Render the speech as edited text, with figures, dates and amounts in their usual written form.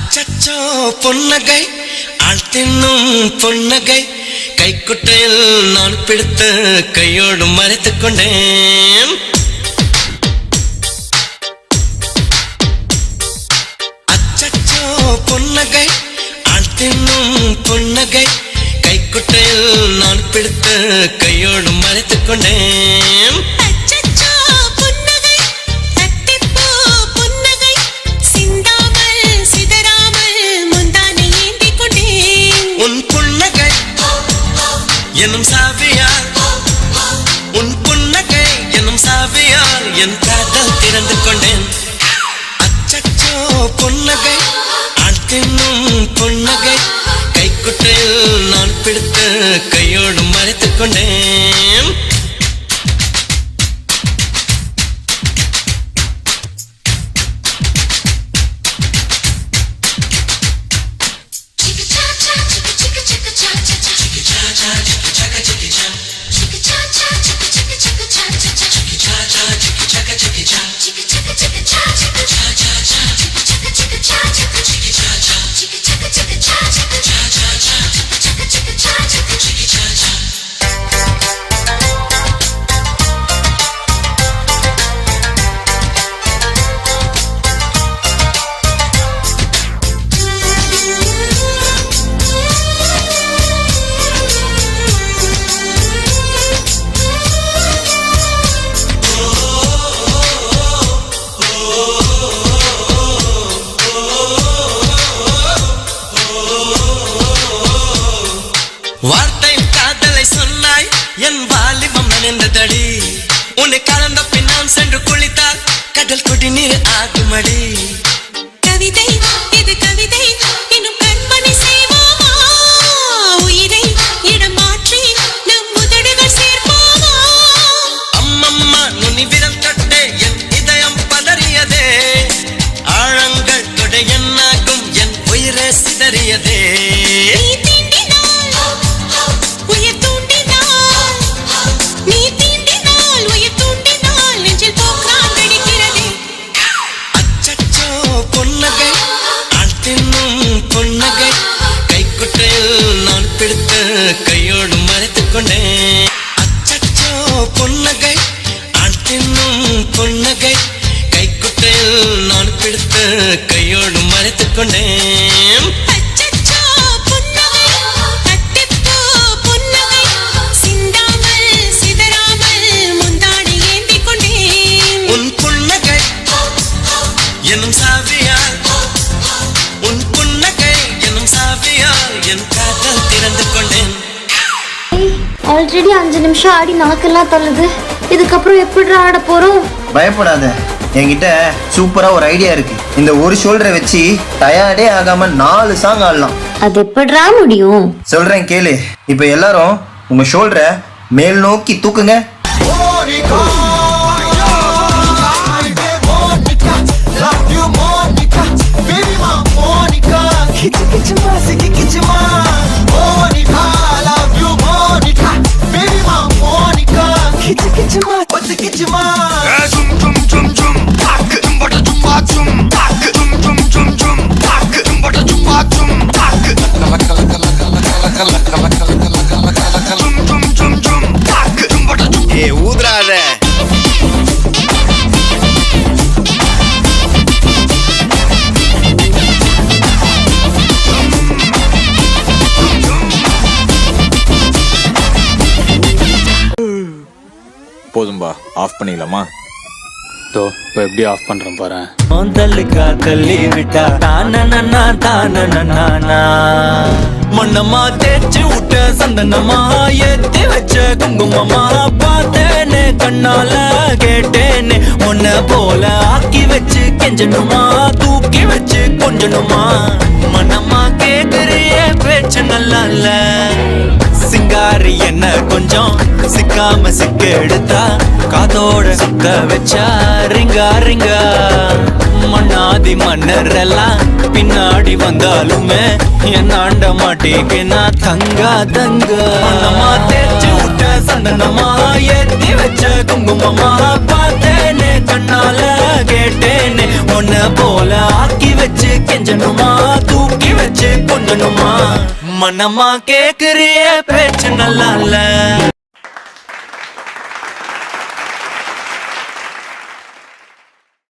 அச்சச்சோ பொன்னகை ஆள் தின்னும் பொன்னகை கைக்குட்டையில் நான் பிடித்து கையோடு மறைத்துக் கொண்டேன். அச்சச்சோ பொன்னகை ஆள் தின்னும் பொன்னகை கைக்குட்டையில் நான் பிடித்து கையோடு மறைத்துக் கொண்டேன். என்னும் சாவியால் உன் புன்னகை என்னும் சாவியால் என் காதல் திறந்து கொண்டேன். அச்சச்சோ பொன்னகை ஆள் தின்னும் பொன்னகை கைக்குட்டையில் நான் பிடித்து கையோடு மறைத்துக் கொண்டேன். வார்த்தை காதலை சொன்னாய் என் வாலிபம் நனைந்ததடி. உன்னை கலந்த பின் நான் சென்று குளித்தால் கடல் குடிநீர் ஆகுமடி. கவிதை இது கவிதை இன்னும் கற்பனை செய்வோமா? உயிரை இடம் மாற்றி நம் உதடுகள் சேர்ப்போமா? அம்மம்மா நுனி விரல் தொட்டே என் இதயம் பதறியதே. ஆழங்கள் தொட என்னாகும் என் உயிரே சிதறியதே. பொன்னகை கைக்குட்டையில் நான் பிடித்து கையோடு மறைத்துக் கொண்டேன். அச்சச்சோ பொன்னகை ஆள் தின்னும் பொன்னகை கைக்குட்டையில் நான் பிடித்து கையோடு மறைத்துக் கொண்டேன். உன் புன்னகை என்னும் சாவியால் உன் புன்னகை என்னும் சாவியால் என் காதல் திறந்து கொண்டேன். ஆல்ரெடி 5 நிமிஷம் ஆடி நாக்கெல்லாம் தள்ளுது. இதுக்கப்புறம் எப்படி ஆட போறோம்? பயப்படாத, என்கிட்ட சூப்பரா ஒரு ஐடியா இருக்கு. இந்த ஒரு ஷோல்டரை வச்சு டயர்டே ஆகாம 4 சாங் ஆடலாம். அது எப்படிடா முடியும்? சொல்றேன் கேளு. இப்ப எல்லாரும் உங்க ஷோல்டரை மேல் நோக்கி தூக்குங்க. ஊதுறாத போதும்பா, ஆஃப் பண்ணிடலாமா? இப்போ எப்படி ஆஃப் பண்றேன் பாரு. தள்ளி விட்டா மண்ணம்மா தேய்ச்சி விட்ட சந்தனமா ஏத்தி வச்ச குங்குமமா பார்த்தேனே கண்ணால கேட்டேனே உன்ன போல ஆக்கி வச்சு கெஞ்சணுமா தூக்கி வச்சு கொஞ்சணுமா மண்ணம்மா கேக்குறிய பேச்சு நல்லா இல்ல சிங்காரி என்ன கொஞ்சம் சிக்காம சிக்க எடுத்தா காதோட சுத்த வச்சா ரிங்கா ரிங்கா மண்ணாதி மன்னர் எல்லாம் பின்னாடி வந்தாலுமே என் ஆண்ட மாட்டேக்கு நான் தங்கா தங்க மண்ணம்மா தேய்ச்சி விட்ட சந்தனமா ஏத்தி வச்ச குங்குமமா பார்த்தேனே கண்ணால கேட்டேனே உன்ன போல ஆக்கி வச்சு கெஞ்சணுமா வாங்கணுமா மனமா கேக்குறிய பேச்சு நல்லா இல்ல